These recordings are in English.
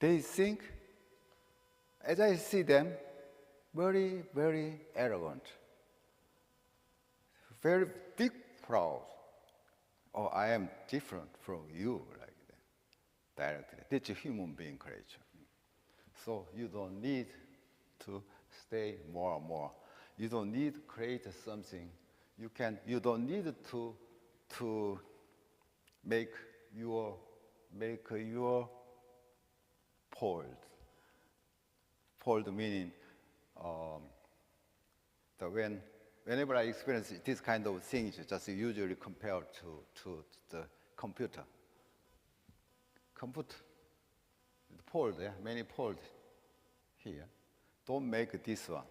they think, as I see them, very, very arrogant, very big proud. Oh, I am different from you, like that, directly. That's a human being creature. So you don't need to stay more and more. You don't need to create something. You don't need to make your fold. Fold meaning whenever I experience this kind of things, just usually compared to the computer. Computer, fold, yeah, many fold here. Don't make this one.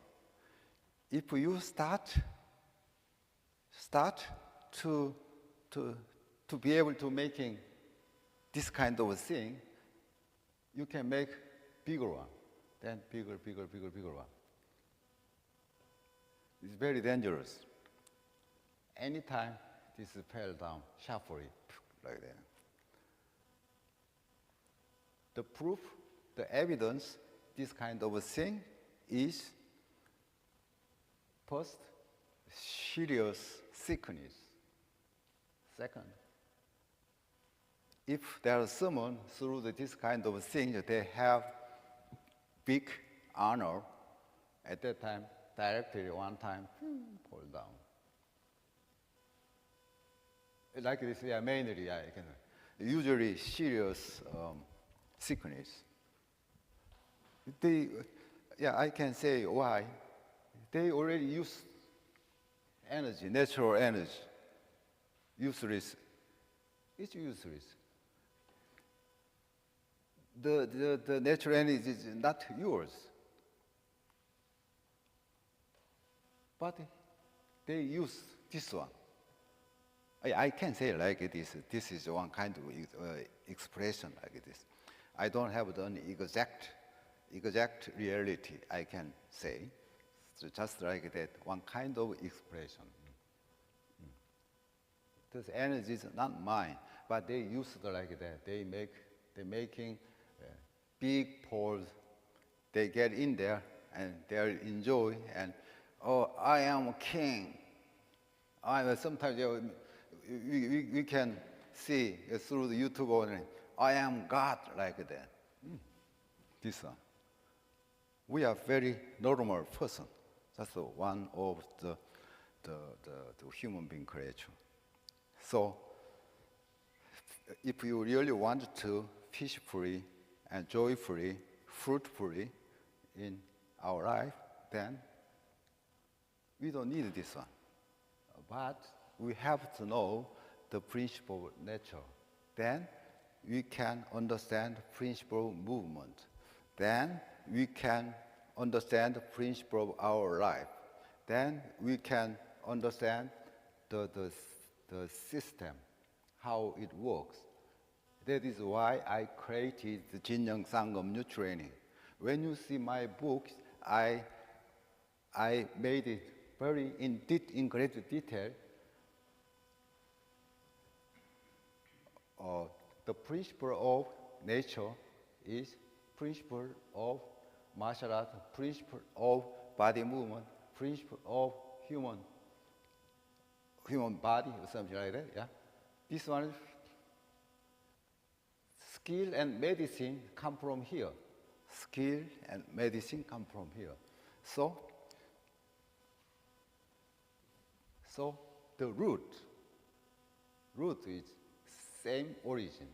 If you start to be able to making this kind of thing, you can make bigger one, then bigger one. It's very dangerous. Anytime this fell down sharply, like that. The proof, the evidence, this kind of thing is first, serious sickness. Second, if there is someone through this kind of thing, they have big honor, at that time, directly one time, fall down. Like this, yeah, mainly, yeah, usually serious sickness. I can say why. They already use energy, natural energy. Useless. It's useless. The natural energy is not yours. But they use this one. I can say like this. This is one kind of expression like this. I don't have the exact reality, I can say. So just like that, one kind of expression. This energy is not mine, but they use it like that. They're making big poles. They get in there and they enjoy and, oh, I am a king. Sometimes we can see through the YouTube only, I am God, like that. This one. We are very normal person. That's one of the human being creature. So, if you really want to peacefully and joyfully, fruitfully in our life, then we don't need this one. But we have to know the principle of nature. Then we can understand principle of movement. Then we can understand the principle of our life. Then we can understand the system, how it works. That is why I created the Jinyoung Sangam New Training. When you see my books, I made it very in great detail. The principle of nature is principle of martial art, principle of body movement, principle of human body, or something like that, yeah? This one, skill and medicine come from here. Skill and medicine come from here. So the root is same origin,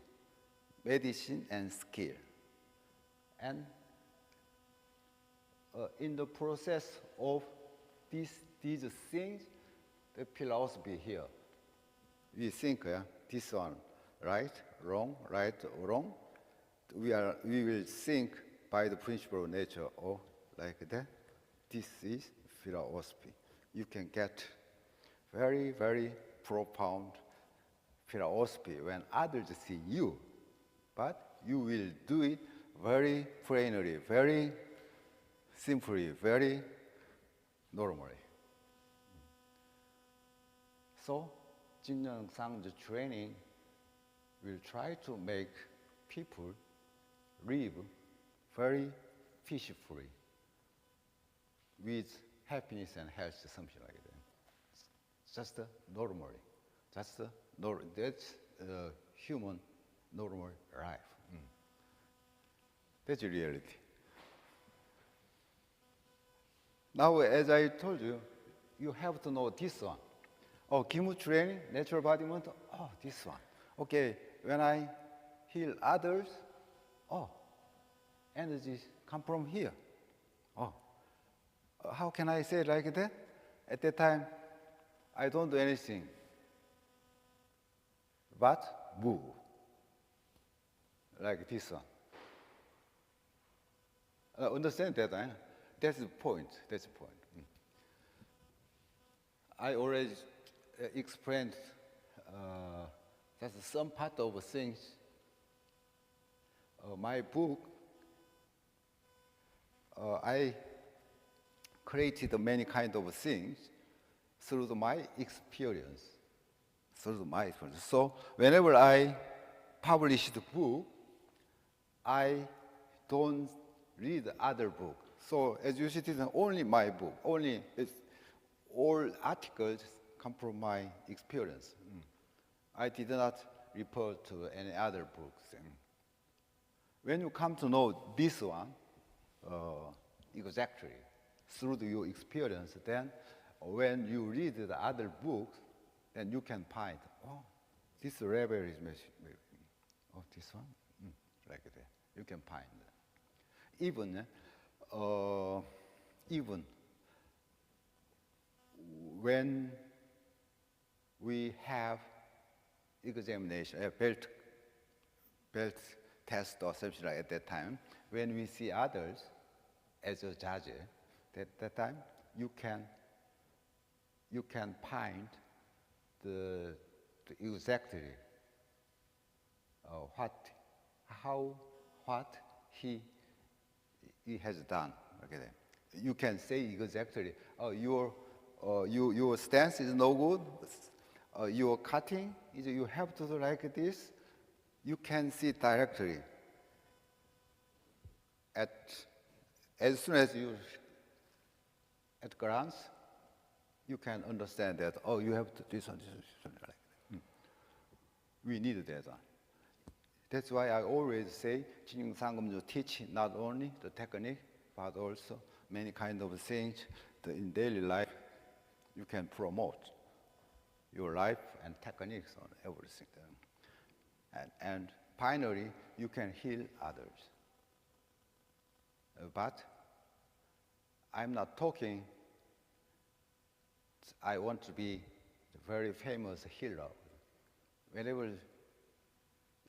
medicine and skill. And in the process of these things, the philosophy here. We think this one, right, wrong. We will think by the principle of nature, or like that. This is philosophy. You can get very, very profound philosophy when others see you, but you will do it very plainly, very simply, very normally. So, Jinyoung Sang's training will try to make people live very peacefully, with happiness and health, something like that. Just normally, that's human normal life. That's reality. Now, as I told you, you have to know this one. Oh, Kimu training, natural body movement. Oh, this one. Okay, when I heal others, oh, energy come from here. Oh, how can I say it like that? At that time, I don't do anything but move, like this one. Understand that? Eh? That's the point. That's the point. I already explained just some part of things. My book, I created many kind of things through my experience. So whenever I publish the book, I don't read other book. So as you see, it is only my book. All articles come from my experience. I did not refer to any other books. When you come to know this one exactly through your experience, then when you read the other books, then you can find, oh, this level is maybe, oh, this one, like that. You can find that. Even when we have examination, a belt test or something like at that time, when we see others as a judge, at that time you can find the exactly what he has done. Okay, you can say exactly, your stance is no good. Your cutting is you have to do like this. You can see directly. As soon as you at glance, you can understand that. Oh, you have to this one, like that. We need that one. That's why I always say, Jinjung Sangam teach not only the technique, but also many kind of things in daily life you can promote your life and techniques on everything. And finally, you can heal others. But I'm not talking, I want to be a very famous healer. Whenever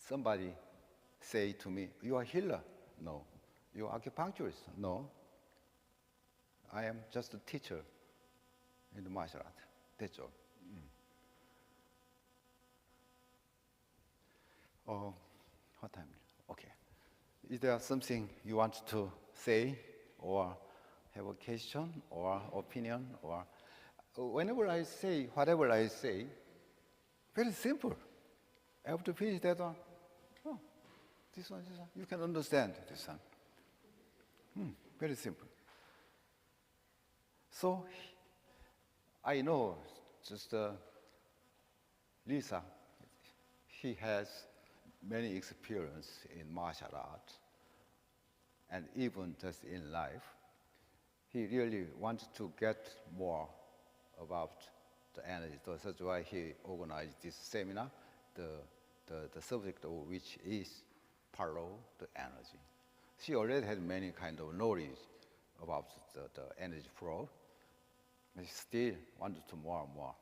somebody say to me, you are a healer? No. You are acupuncturist? No. I am just a teacher in the martial art. That's all. Oh, what time? Okay. Is there something you want to say or have a question or opinion? Or whenever I say, whatever I say, very simple. I have to finish that one. Oh, this one. You can understand this one. Very simple. So I know just Lisa, he has many experience in martial art and even just in life. He really wants to get more about the energy. So that's why he organized this seminar, the subject of which is follow the energy. She already had many kind of knowledge about the energy flow. She still wanted to more and more.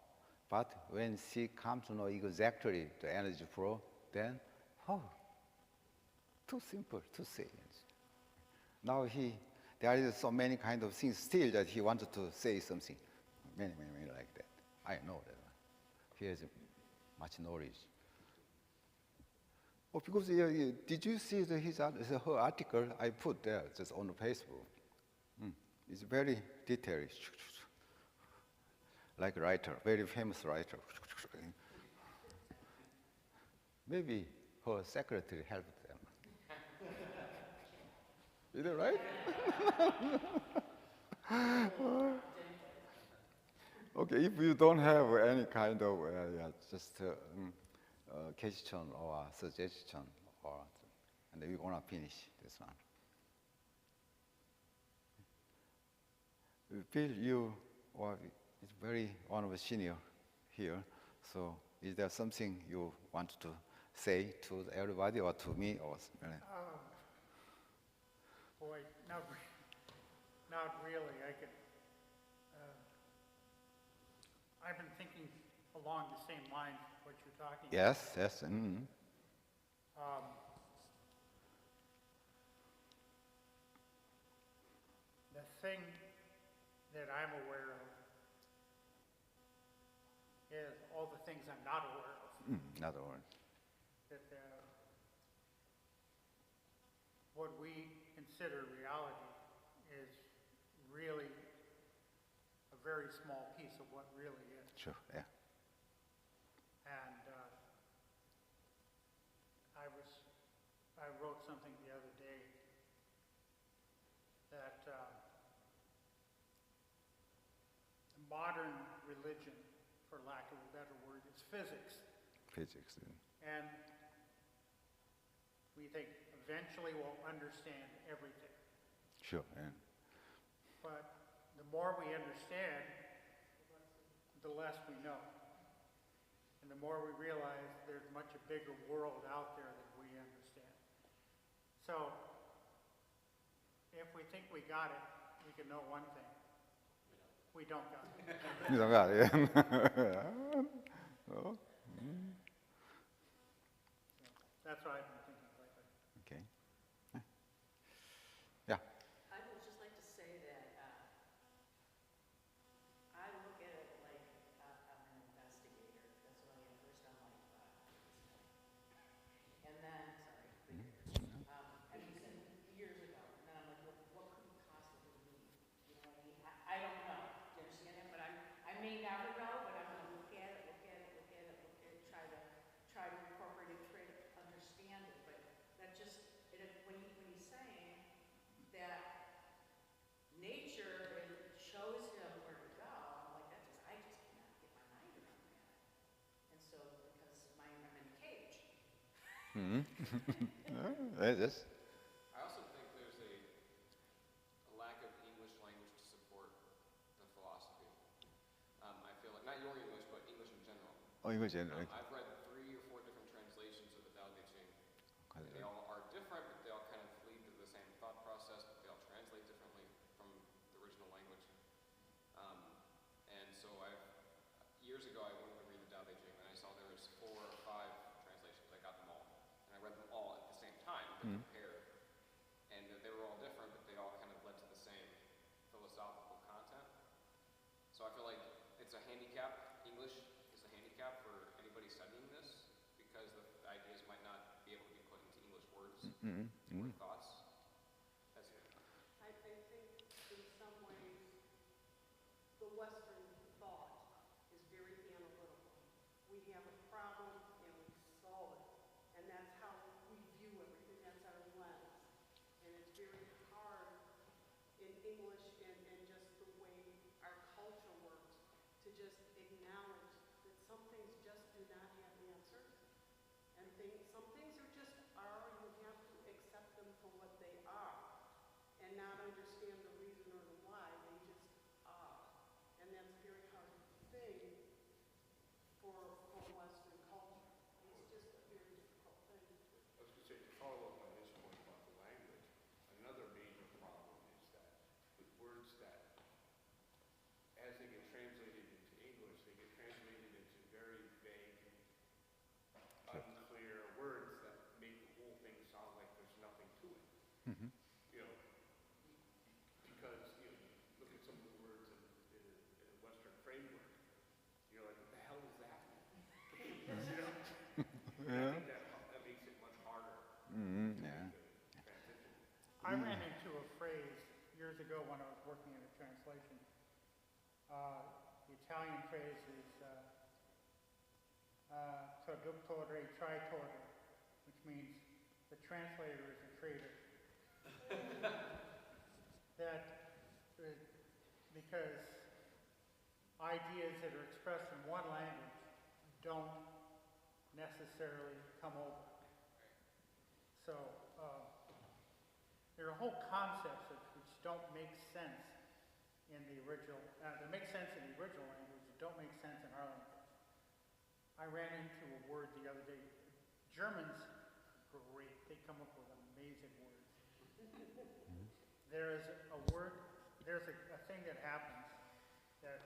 But when she comes to know exactly the energy flow, then, too simple to say. Now there is so many kind of things still that he wanted to say something. Many like that. I know that. He has much knowledge. Oh, because did you see her article I put there just on Facebook? It's very detailed. Like a writer, very famous writer. Maybe her secretary helped them. Is that right? Okay, if you don't have any kind of just question or suggestion, or and we're gonna finish this one. Bill, you are is very one of the senior here, so is there something you want to say to everybody or to me or something? Boy, not really. I've been thinking along the same lines what you're talking about. Yes, yes. Mm. The thing that I'm aware of is all the things I'm not aware of. Another one. That what we consider reality is really a very small piece of what really is. Sure, yeah. And I wrote something the other day that modern religion, for lack of a better word, is physics. Physics. Yeah. And we think eventually we'll understand everything. Sure, yeah. But the more we understand, the less we know. And the more we realize there's much a bigger world out there than we understand. So, if we think we got it, we can know one thing. We don't got it. You don't got it. Oh, That's what I've been thinking lately. okay. Yeah. I would just like to say that I look at it like I'm an investigator. That's what I am. First, I'm like, and then, sorry, and these years ago, and then I'm like, what could it possibly mean? You know what I mean? I don't know. Do you understand that? But I may never know, but I'm going to look at it, try to incorporate it, try to understand it. But that just, when he's saying that nature shows him where to go, I'm like, I just cannot get my mind around that. And so, because I'm in a cage. Yes. I also think there's a lack of English language to support the philosophy. I feel like, not your English, but English in general. Oh, English. I've read 3 or 4 different translations of the Tao Te Ching. And they all are different, but they all kind of lead to the same thought process, but they all translate differently from the original language. And so years ago, I wanted to read the Tao Te Ching, and I saw there was 4 or 5 translations. I got them all. And I read them all at the same time, but compared. And they were all different, but they all kind of led to the same philosophical content. So I feel like it's a handicap. English is a handicap for anybody studying this, because the ideas might not be able to be put into English words or thoughts. That's it. I think in some ways the Western thought is very analytical. We have a problem and we solve it. And that's how we view everything. That's our lens. And it's very hard in English and just the way our culture works to just acknowledge that some things just do not have answers. And some things are just you have to accept them for what they are and not understand the reason or the why, they just are. And that's a very hard thing for Western culture. It's just a very difficult thing. I was going to say, to follow up on his point about the language, another major problem is that with words that, as they get translated into English, they get translated into very vague, unclear words that make the whole thing sound like there's nothing to it. You know, because you look at some of the words in a Western framework, you're like, what the hell is that? You know? I think that makes it much harder. Yeah. Transition. I ran into a phrase years ago when I was working in a translation. The Italian phrase is traduttore tritore, which means the translator is a traitor. because ideas that are expressed in one language don't necessarily come over. So there are whole concepts which don't make sense in the original, that make sense in the original language, that don't make sense in our language. I ran into a word the other day. Germans are great. They come up with amazing words. There is a word, there's a thing that happens that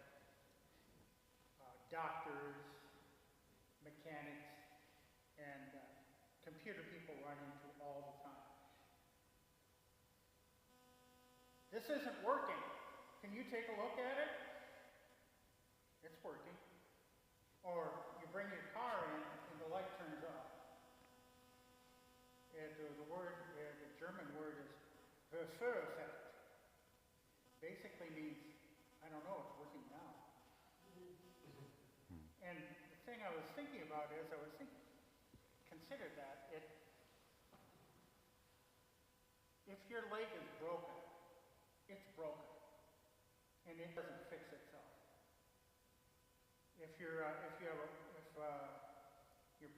doctors, mechanics, and computer people run into all the time. This isn't working. Can you take a look at it? It's working. Or you bring your car in and the light turns off. And the German word is Verführeffekt. Basically means, I don't know, it's working now. And the thing I was thinking about is, consider that, if your leg is broken, it's broken, and it doesn't fix itself. If your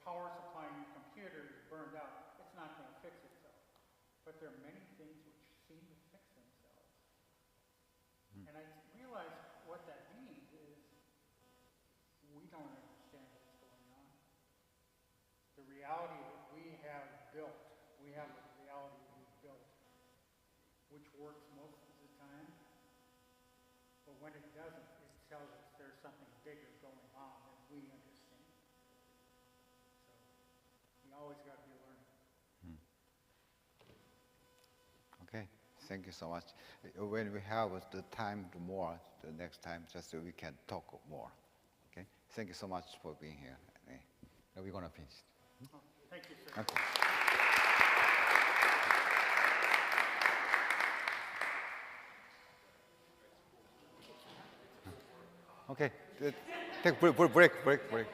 power supply in your computer is burned out, it's not going to fix itself. But there are many things which seem to fix themselves. And I realize what that means is we don't understand what's going on. The reality that we have built, we have a reality that we've built, which works most of the time. But when it doesn't, it tells us there's something bigger going on than we understand. So we always got to be learning. Okay, thank you so much. When we have the time more, the next time, just so we can talk more. Okay, thank you so much for being here. We're gonna finish. Oh, thank you, sir. Okay. Okay, take break.